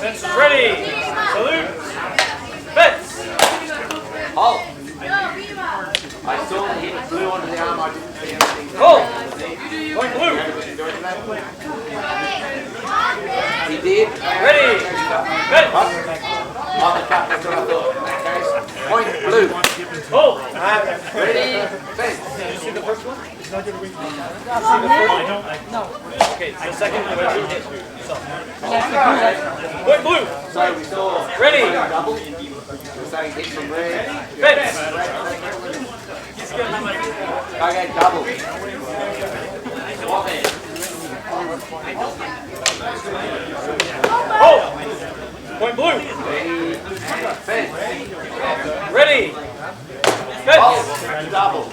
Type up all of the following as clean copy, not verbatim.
Fence is ready. Salute. Fence. Halt. I saw that he was blue under the arm. I didn't see anything. Hold. Point blue. He did. Ready. Fence. On the cap, that's what I thought. In that case, point blue. Hold. Ready. Fence. Did you see the first one? No. Okay, the second one. Point blue. So we saw. Ready. Double. We're saying hit from red. Fence. Okay, double. Hold. Point blue. Fence. Ready. Fence. Double.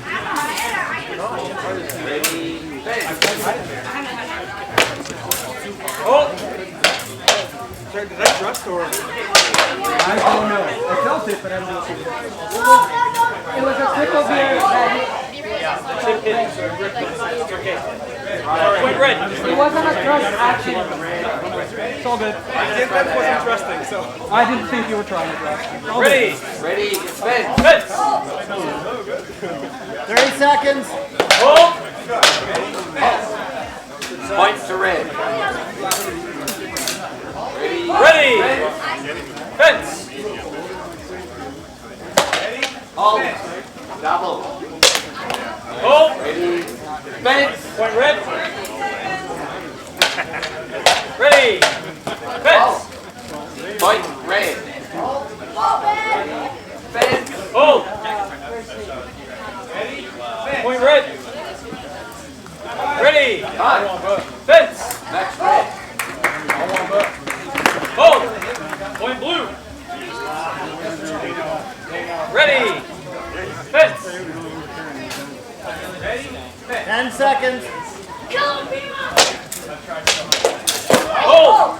Ready. Fence. Hold. Sorry, did I trust or? I don't know. I felt it, but I don't know if it was. It was a trickle beer that Chip hit. It's okay. Point red. it wasn't a thrust action. It's all good. The intent wasn't trusting, so. I didn't think you were trying to thrust. All Ready. Ready. Fence. Fence. 30 seconds. Hold. Point to red. Ready. Fence. Hold. Double. Hold. Ready. Fence. Point red. Ready. Fence. Point red. Fence. Hold. Point red. Ready. Cut. Fence. Next red. Hold. Point blue. Ready. Fence. 10 seconds. Hold.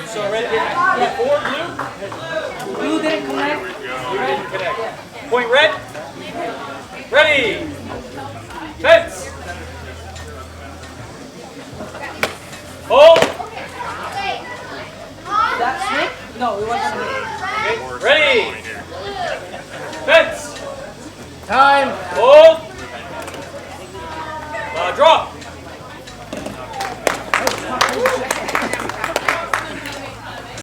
So red hit before blue? Blue didn't connect. Blue didn't connect. Point red. Ready. Fence. Hold. That snake? No, it wasn't. Okay. Ready. Fence. Time. Hold.